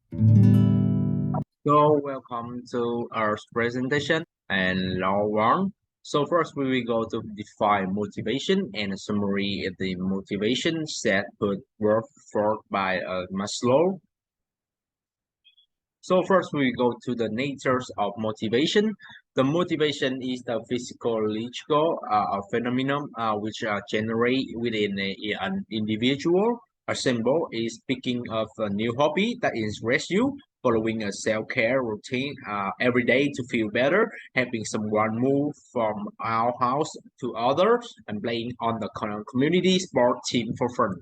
So welcome to our presentation and law one. So first we will go to define motivation and a summary of the motivation set put forth by Maslow. So first we go to the natures of motivation. The motivation is the physiological phenomenon which generate within an individual. A symbol is picking up a new hobby that interests you, following a self-care routine every day to feel better, helping someone move from our house to other, and playing on the community sport team for fun.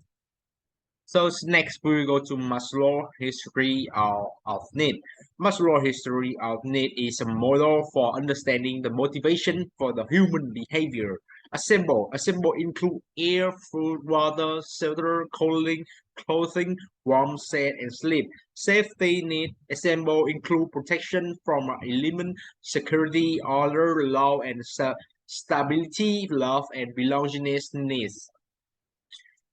So next we go to Maslow history of need. Maslow history of need is a model for understanding the motivation for the human behavior. A symbol include air, food, water, shelter, clothing, warmth, shade, and sleep. Safety need. A symbol include protection from element, security, order, law, and stability, love, and belongingness needs.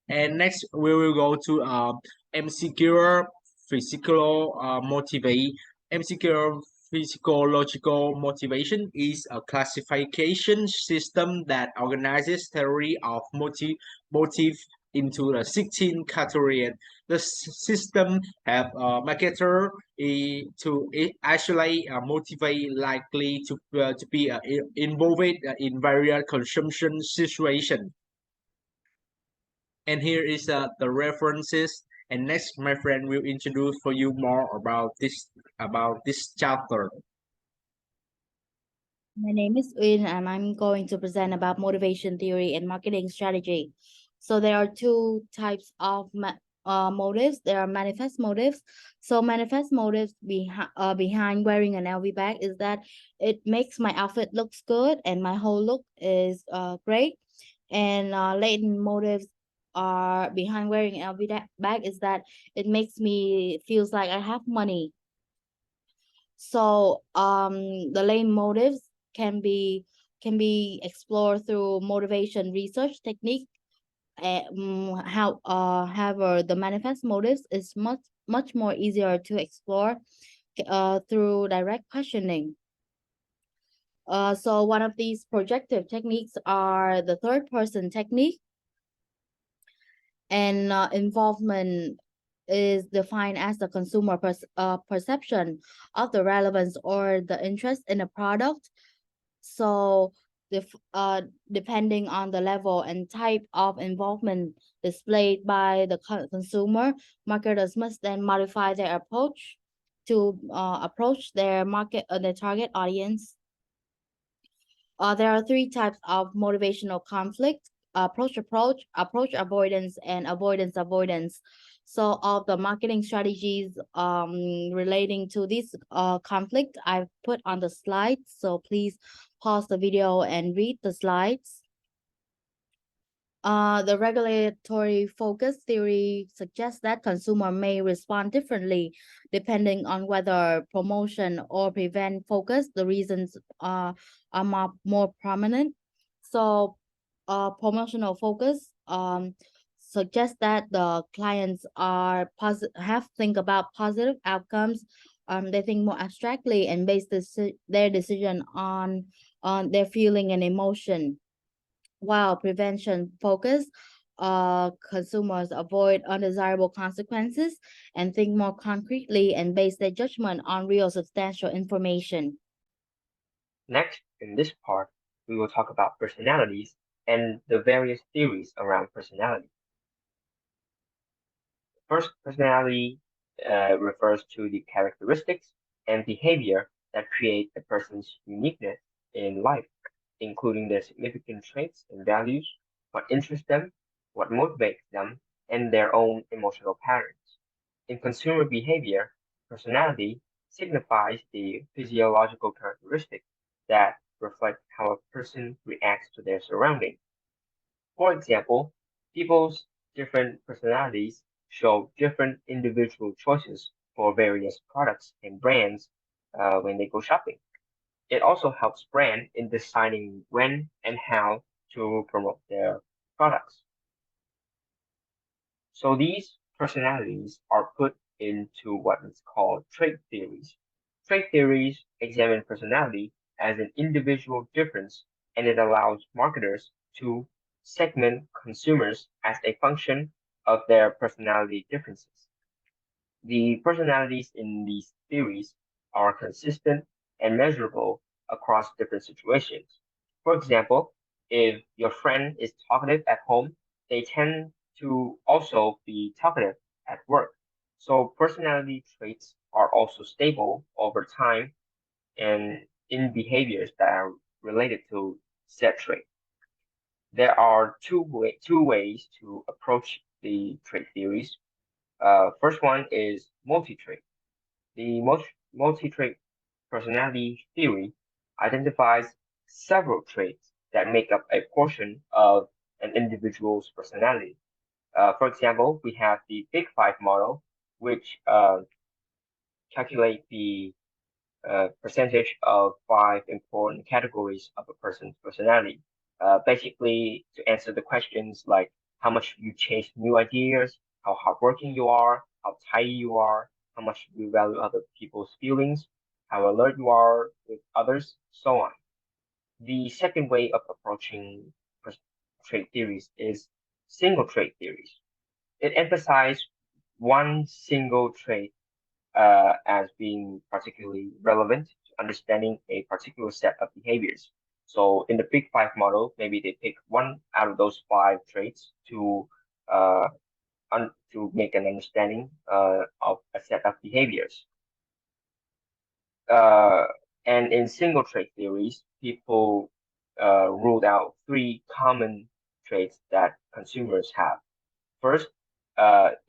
And next, we will go to MCQ physical motivate. MCQ physiological motivation is a classification system that organizes theory of motive into the 16 categories. The system have a marketer to isolate motivate likely to be involved in various consumption situations. And here is the references. And next, my friend will introduce for you more about this chapter. My name is Nguyen, and I'm going to present about motivation theory and marketing strategy. So there are two types of motives. There are manifest motives. So manifest motives behind wearing an LV bag is that it makes my outfit looks good and my whole look is great. And latent motives are behind wearing an LV bag is that it makes me feels like I have money. So the lane motives can be explored through motivation research technique. However, the manifest motives is much more easier to explore through direct questioning. So one of these projective techniques are the third person technique, and involvement is defined as the consumer perception of the relevance or the interest in a product. So, depending on the level and type of involvement displayed by the consumer, marketers must then modify their approach to approach their their target audience. There are three types of motivational conflict: approach, avoidance, and avoidance. So of the marketing strategies relating to this conflict, I've put on the slides. So please pause the video and read the slides. The regulatory focus theory suggests that consumer may respond differently depending on whether promotion or prevent focus. The reasons are more prominent. So, promotional focus suggests that the clients are have think about positive outcomes. They think more abstractly and base their decision on their feeling and emotion, while prevention focus, consumers avoid undesirable consequences and think more concretely and base their judgment on real substantial information. Next, in this part, we will talk about personalities and the various theories around personality. First, personality refers to the characteristics and behavior that create a person's uniqueness in life, including their significant traits and values, what interests them, what motivates them, and their own emotional patterns. In consumer behavior, personality signifies the physiological characteristics that reflect how a person reacts to their surroundings. For example, people's different personalities show different individual choices for various products and brands when they go shopping. It also helps brand in deciding when and how to promote their products. So these personalities are put into what is called trait theories. Trait theories examine personality as an individual difference, and it allows marketers to segment consumers as a function of their personality differences. The personalities in these theories are consistent and measurable across different situations. For example, if your friend is talkative at home, they tend to also be talkative at work. So personality traits are also stable over time and in behaviors that are related to said trait. There are two ways to approach the trait theories. First one is multi-trait. The multi-trait personality theory identifies several traits that make up a portion of an individual's personality. For example, we have the Big Five model, which calculate the percentage of five important categories of a person's personality. Basically, to answer the questions like how much you chase new ideas, how hardworking you are, how tidy you are, how much you value other people's feelings, how alert you are with others, so on. The second way of approaching trait theories is single trait theories. It emphasizes one single trait as being particularly relevant to understanding a particular set of behaviors. So in the Big Five model, maybe they pick one out of those five traits uh, to make an understanding of a set of behaviors. Uh, and in single trait theories, people ruled out three common traits that consumers have. First,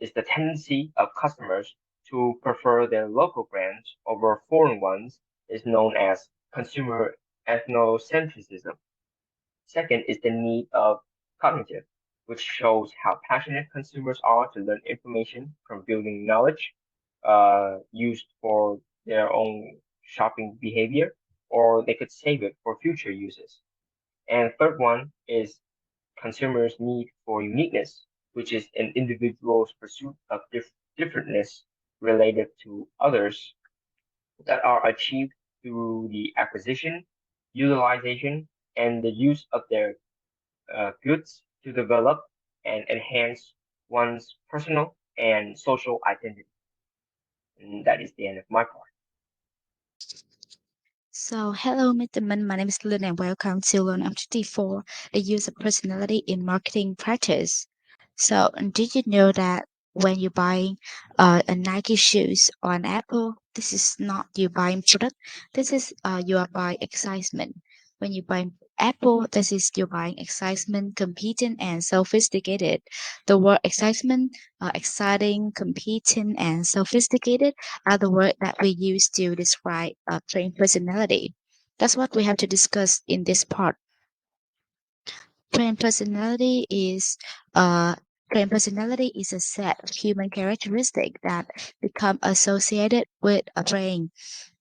is the tendency of customers to prefer their local brands over foreign ones is known as consumer ethnocentrism. Second is the need of cognitive, which shows how passionate consumers are to learn information from building knowledge used for their own shopping behavior, or they could save it for future uses. And third one is consumers' need for uniqueness, which is an individual's pursuit of differentness related to others that are achieved through the acquisition, utilization, and the use of their goods to develop and enhance one's personal and social identity. And that is the end of my part. So, hello, Mr. Min. My name is Lynn, and welcome to Learn Objective for the use of personality in marketing practice. So, did you know that when you're buying a Nike shoes or an Apple, this is not you buying product. This is you are buying excitement. When you buy Apple, this is you buying excitement, competent and sophisticated. The word excitement, exciting, competent, and sophisticated are the words that we use to describe a trained personality. That's what we have to discuss in this part. Trained personality is uh trained personality is a set of human characteristics that become associated with a brain.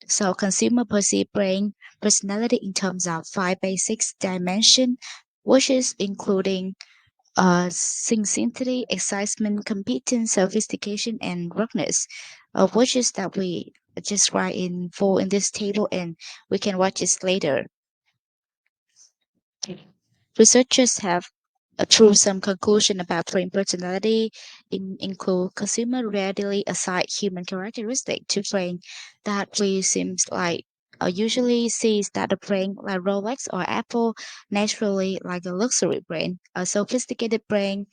So consumer perceive brain personality in terms of five basic dimensions, which is including sincerity, excitement, competence, sophistication, and roughness, which is that we just write in full in this table, and we can watch this later. Researchers have drew some conclusion about brain personality include consumer readily assign human characteristic to brain that we seems like usually sees that a brain like Rolex or Apple naturally like a luxury brain, a sophisticated brain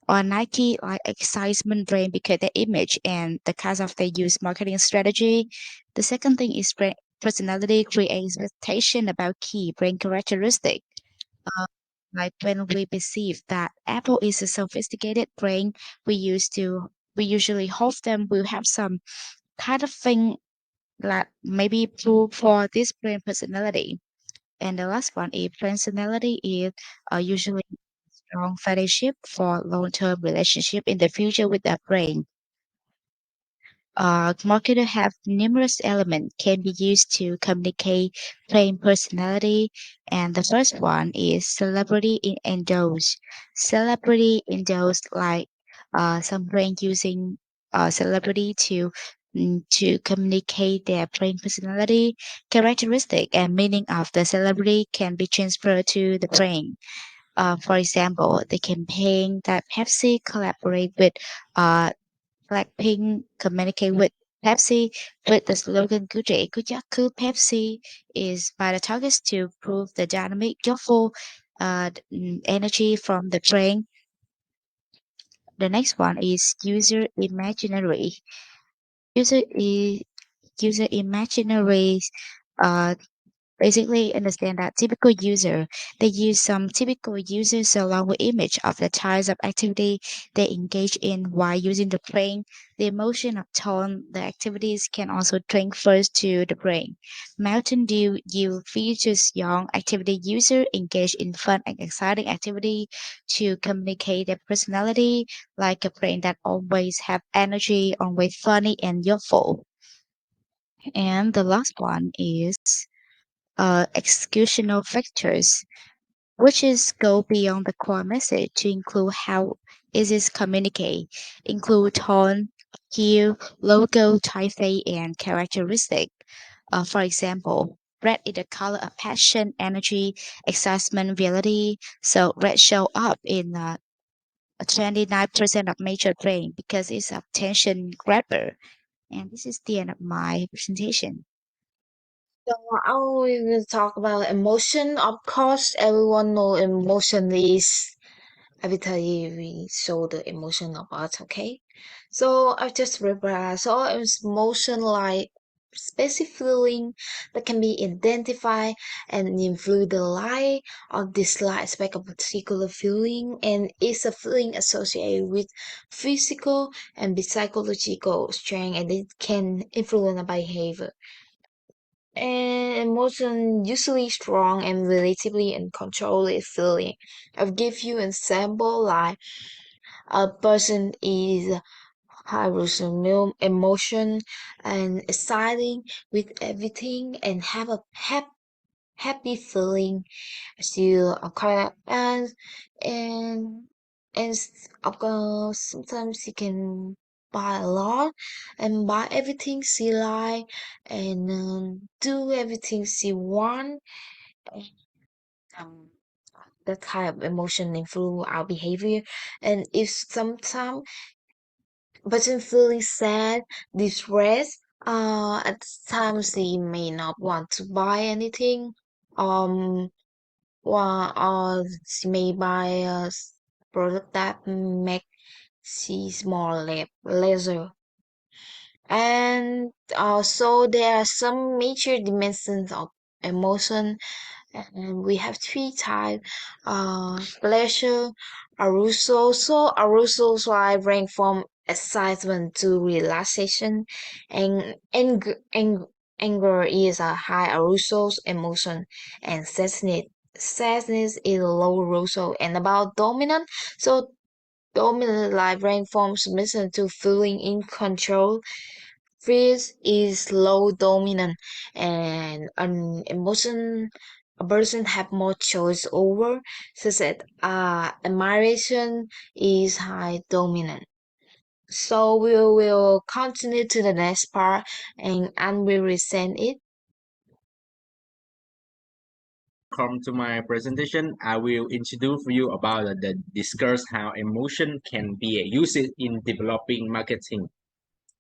or Nike like excitement brain because their image and the kind of their use marketing strategy. The second thing is brain personality creates expectation about key brain characteristic. Uh, like when we perceive that Apple is a sophisticated brain, we usually hope them will have some kind of thing that maybe prove for this brain personality. And the last one is personality is usually strong friendship for long-term relationship in the future with that brain. Marketer have numerous elements can be used to communicate plain personality, and the first one is celebrity in endorse. Celebrity endorse like some brand using celebrity to communicate their brand personality, characteristic, and meaning of the celebrity can be transferred to the brand. For example, the campaign that Pepsi collaborate with Blackpink communicate with Pepsi with the slogan "Good Yaku Pepsi" is by the targets to prove the dynamic, youthful energy from the brand. The next one is user imaginary. User is user imaginaries uh, basically understand that typical user they use some typical users along with image of the types of activity they engage in while using the brain. The emotion of tone the activities can also transfer to the brain. Mountain Dew features young activity user engaged in fun and exciting activity to communicate their personality like a brain that always have energy, always funny and youthful. And the last one is executional factors, which is go beyond the core message to include how is it communicate, include tone, hue, logo, typeface, and characteristic. For example, red is the color of passion, energy, excitement, reality. So red show up in 29% of major brain because it's a attention grabber. And this is the end of my presentation. So I will talk about emotion. Of course, everyone know emotion is every time we show the emotion of us, okay? So I just reply. So emotion like specific feeling that can be identified and influence the like or dislike aspect of a particular feeling, and it's a feeling associated with physical and psychological strength, and it can influence our behavior. And emotion usually strong and relatively uncontrolled feeling. I'll give you an example like a person is high emotion and exciting with everything and have a happy feeling still okay and of course sometimes she can buy a lot and buy everything she like and do everything she want. um, that kind of emotion influence our behavior. And if sometimes person feeling sad, distressed, at times they may not want to buy anything. Um, or she may buy a product that make she more leisure. And also there are some major dimensions of emotion, and we have three types: pleasure, arousal. So arousal like range from excitement to relaxation, and anger is a high arousal emotion, and sadness is a low arousal. And about dominant, so dominant like range from submission to feeling in control. Fears is low dominant, and an emotion a person have more choice over, such as admiration is high dominant. So we will continue to the next part and we will send it. Come to my presentation, I will introduce you about discuss how emotion can be used in developing marketing.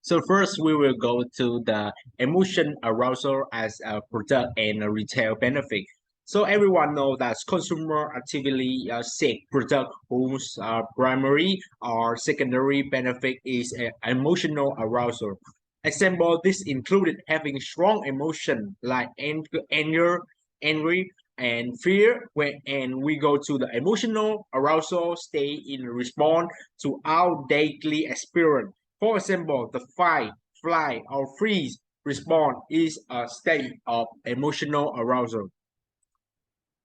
So first, we will go to the emotion arousal as a product and a retail benefit. So everyone knows that consumer actively seek product whose primary or secondary benefit is emotional arousal. Example, this included having strong emotion like anger, angry, and fear. And we go to the emotional arousal state in response to our daily experience. For example, the fight, flight, or freeze response is a state of emotional arousal.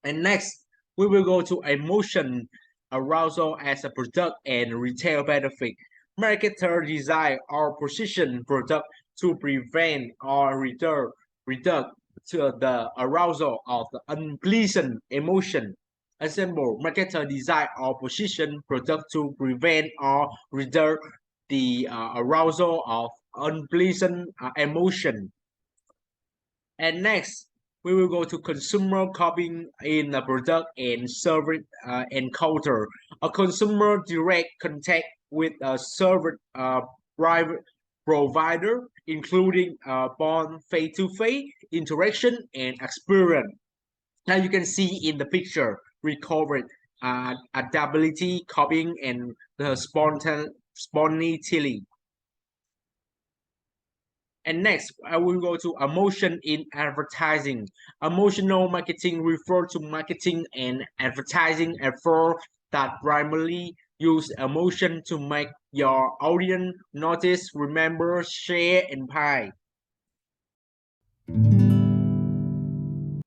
And next, we will go to emotion arousal as a product and retail benefit. Marketer design or position product to prevent or reduce to the arousal of the unpleasant emotion. Example, marketer design or position product to prevent or reduce the arousal of unpleasant emotion. And next, we will go to consumer copying in a product and service encounter. A consumer direct contact with a service private provider, including upon face-to-face interaction and experience. Now you can see in the picture, we covered adaptability, copying, and the spontaneity. And next, I will go to emotion in advertising. Emotional marketing refers to marketing and advertising efforts that primarily use emotion to make your audience notice, remember, share, and buy.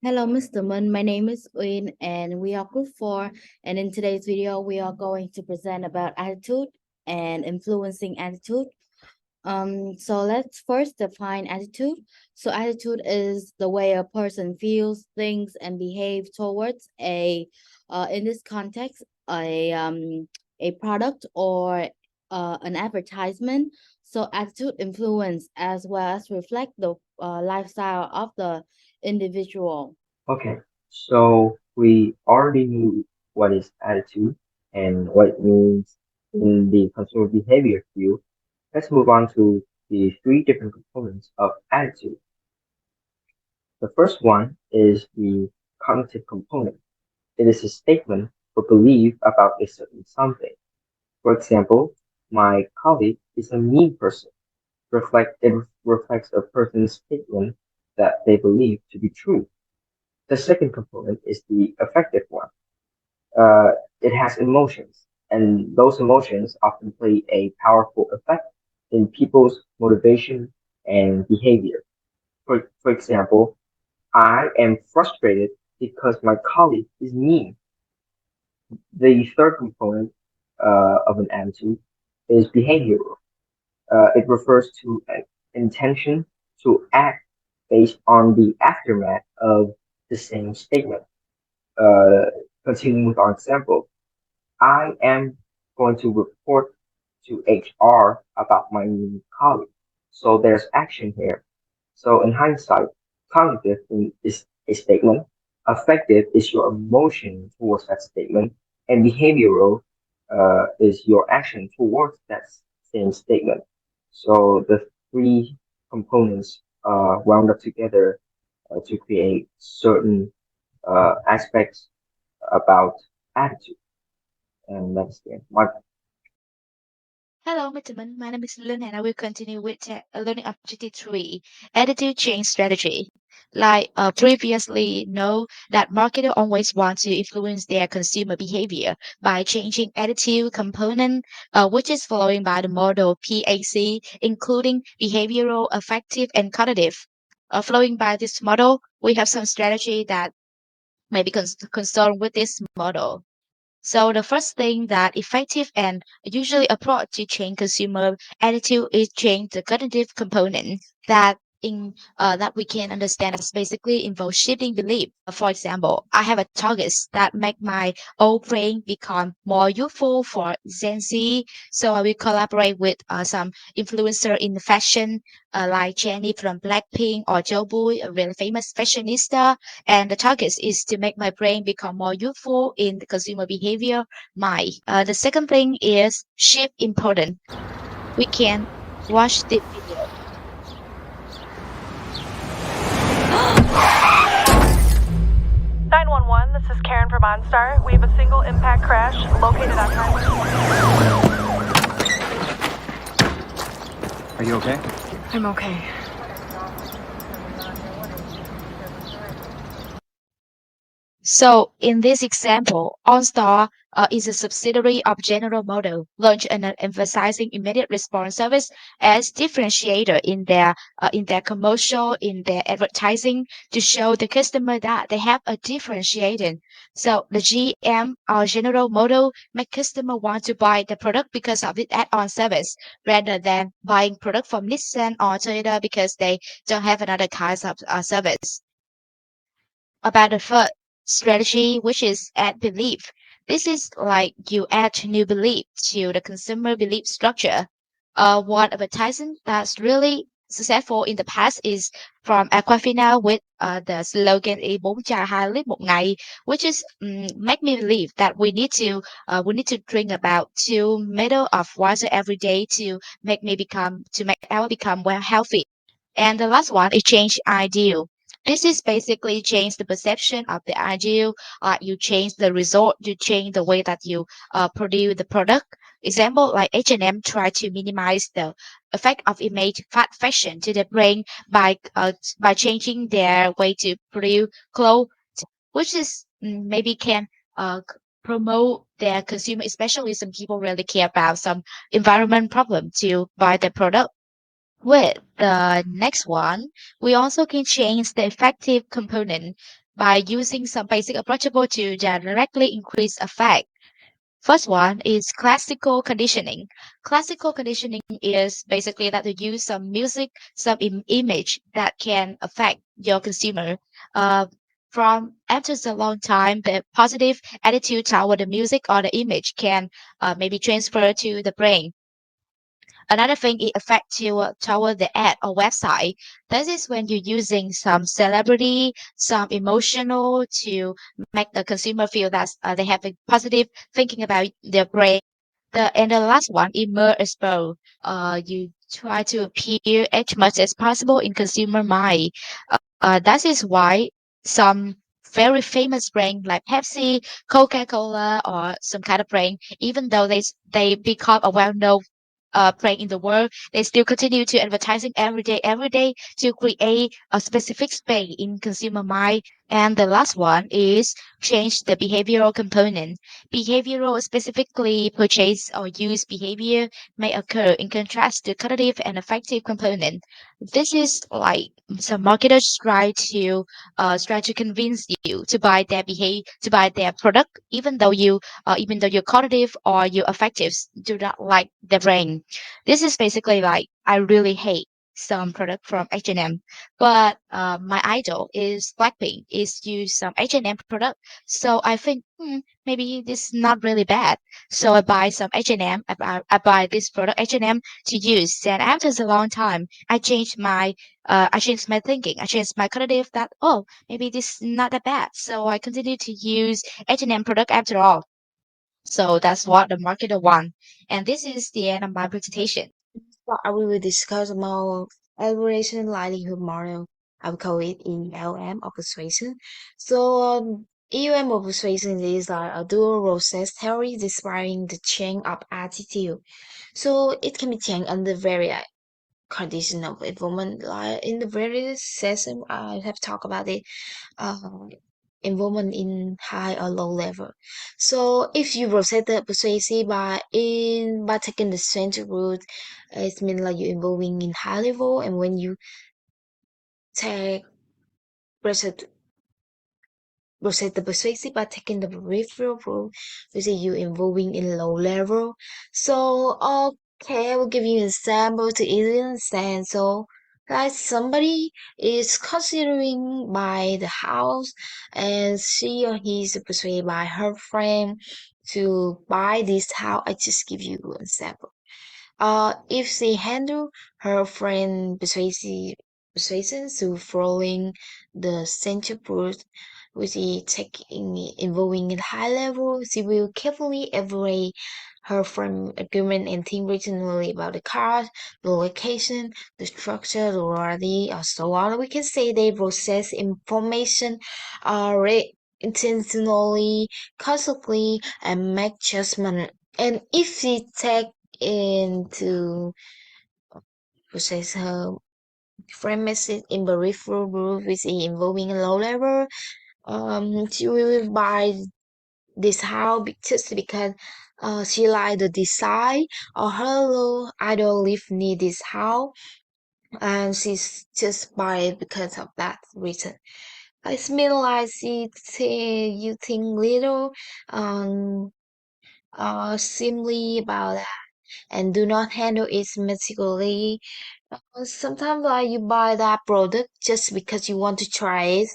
Hello, Mr. Mun. My name is Nguyen, and we are group 4. And in today's video, we are going to present about attitude and influencing attitude. So let's first define attitude. So attitude is the way a person feels, thinks, and behave towards in this context, a product or an advertisement. So attitude influence as well as reflect the lifestyle of the individual. Okay, so we already knew what is attitude and what it means in the consumer behavior field. Let's move on to the 3 different components of attitude. The first one is the cognitive component. It is a statement or belief about a certain something. For example, my colleague is a mean person. It reflects a person's statement that they believe to be true. The second component is the affective one. It has emotions, and those emotions often play a powerful effect in people's motivation and behavior. For example, I am frustrated because my colleague is mean. The third component of an attitude is behavioral. It refers to an intention to act based on the aftermath of the same statement. Uh, Continuing with our example, I am going to report to HR about my new colleague. So there's action here. So in hindsight, cognitive is a statement, affective is your emotion towards that statement, and behavioral is your action towards that same statement. So the 3 components wound up together to create certain aspects about attitude. And that's the end. Hello, Mr. Mun. My name is Lynn, and I will continue with learning objective 3, attitude change strategy. Like previously, know that marketers always want to influence their consumer behavior by changing attitude component, which is following by the model PAC, including behavioral, affective, and cognitive. Following by this model, we have some strategy that may be concerned with this model. So the first thing that effective and usually approach to change consumer attitude is change the cognitive component that we can understand as basically involve shifting belief. For example, I have a targets that make my old brain become more useful for Gen Z. So I will collaborate with some influencer in the fashion, like Jennie from Blackpink or Joe Bui, a really famous fashionista. And the target is to make my brain become more useful in the consumer behavior. The second thing is shift important. We can watch the video. 911, this is Karen from OnStar. We have a single impact crash located on Highway. Are you okay? I'm okay. So in this example, OnStar is a subsidiary of General Motors, launched and emphasizing immediate response service as differentiator in their commercial, in their advertising, to show the customer that they have a differentiating. So the GM or General Motors make customer want to buy the product because of its add-on service, rather than buying product from Nissan or Toyota because they don't have another kind of service. About the third strategy, which is add belief. This is like you add new belief to the consumer belief structure. one advertisement that's really successful in the past is from Aquafina with the slogan "Ý 4 chai 2 lít một ngày," which is make me believe that we need to drink about 2 meters of water every day to make our become well healthy. And the last one is change ideal. This is basically change the perception of the ideal. You change the result, you change the way that you produce the product. Example like H&M try to minimize the effect of image fashion to the brain by changing their way to produce clothes, which is maybe can promote their consumer, especially some people really care about some environment problem to buy the product. With the next one, we also can change the effective component by using some basic approachable to directly increase effect. First one is classical conditioning. Classical conditioning is basically that you use some music, some image that can affect your consumer. Uh, from after a long time, the positive attitude toward the music or the image can maybe transfer to the brain. Another thing it affects you toward the ad or website. This is when you're using some celebrity, some emotional to make the consumer feel that they have a positive thinking about their brand. And the last one, immerse both. You try to appear as much as possible in consumer mind. That is why some very famous brand like Pepsi, Coca-Cola, or some kind of brand, even though they become a well-known brand in the world, they still continue to advertising every day to create a specific space in consumer mind. And the last one is change the behavioral component. Behavioral, specifically purchase or use behavior, may occur in contrast to cognitive and affective component. This is like some marketers try to convince you to buy to buy their product, even though your cognitive or your affectives do not like the brand. This is basically like I really hate some product from H&M, but my idol is Blackpink is use some H&M product, so I think maybe this is not really bad. So I buy some H&M. I buy this product H&M to use, and after a long time, I changed my thinking. I changed my cognitive that maybe this is not that bad. So I continue to use H&M product after all. So that's what the marketer want. And this is the end of my presentation. I will discuss about elaboration livelihood model. I will call it in LM of persuasion. So EUM of persuasion is like a dual process theory describing the change of attitude. So it can be changed under various condition of involvement. Like in the very session, I have talked about it. Involvement in high or low level. So if you rotate the persuasive by taking the strength route, it means like you're involving in high level, and when you take rotate the persuasive by taking the peripheral route, you see you involving in low level. So okay, I will give you an example to easily understand. So like somebody is considering buy the house and she or he is persuaded by her friend to buy this house. I just give you an example. If she handle her friend persuasion to following the central route, which is taking involving in high level, she will carefully evaluate her friend agreement and think regionally about the cars, the location, the structure, the variety, or so on. We can say they process information intentionally, constantly, and make judgment. And if she take into process her friend message in peripheral group which is involving a low level, she will buy this house just because she like the design or her low idol live near this house, and she's just buy it because of that reason. It's mean like you think little um simply about that and do not handle it meticulously. Sometimes like you buy that product just because you want to try it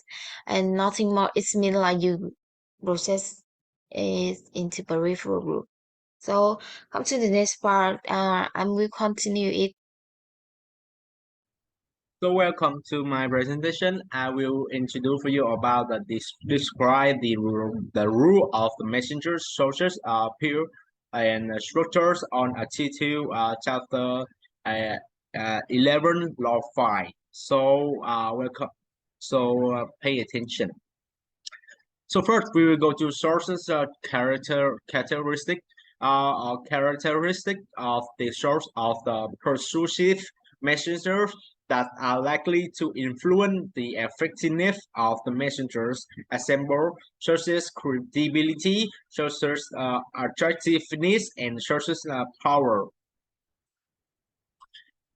and nothing more. It's mean like you process it into peripheral group. So come to the next part, and we'll continue it. So welcome to my presentation. I will introduce for you about describe the rule of the messenger sources peer and structures on a T2 chapter 11 law 5. So welcome. So pay attention. So first we will go to sources characteristic characteristic of the source of the persuasive messengers that are likely to influence the effectiveness of the messengers assemble sources credibility, sources attractiveness, and sources power.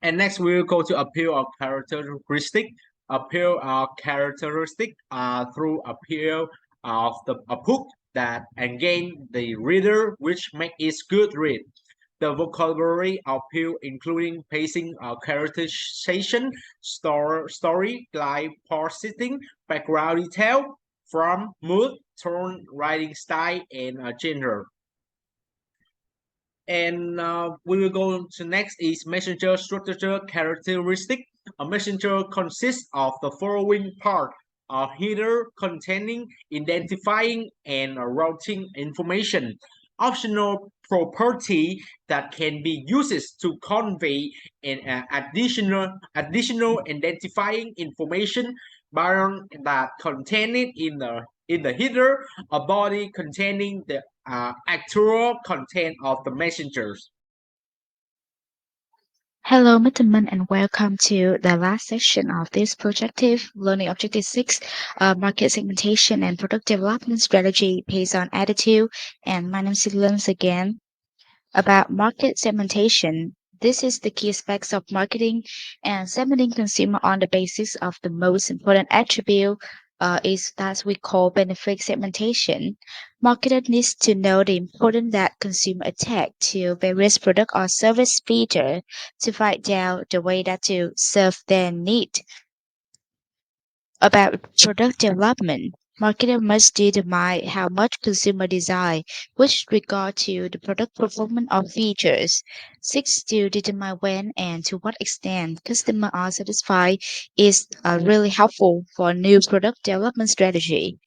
And next we will go to appeal of characteristic. Appeal characteristic through appeal of a book that engage the reader, which make it good read. The vocabulary appeal including pacing, characterization, story, like parsing, background detail, from mood, tone, writing style, and genre. And we will go to next is messenger structure characteristic. A messenger consists of the following part: a header containing identifying and routing information, optional property that can be used to convey an additional identifying information beyond that contained in the header, a body containing the actual content of the messengers. Hello, Mr. Minh, and welcome to the last section of this projective learning objective 6, market segmentation and product development strategy based on attitude. And my name is Lens again. About market segmentation, this is the key aspects of marketing and segmenting consumer on the basis of the most important attribute is that we call benefit segmentation. Marketer needs to know the importance that consumer attach to various product or service feature to find out the way that to serve their need. About product development, marketer must determine how much consumer desire with regard to the product performance or features. Seeks to determine when and to what extent customers are satisfied is really helpful for new product development strategy.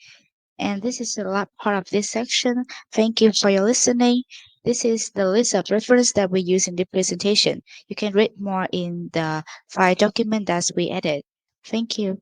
And this is the last part of this section. Thank you for your listening. This is the list of reference that we use in the presentation. You can read more in the file document that we added. Thank you.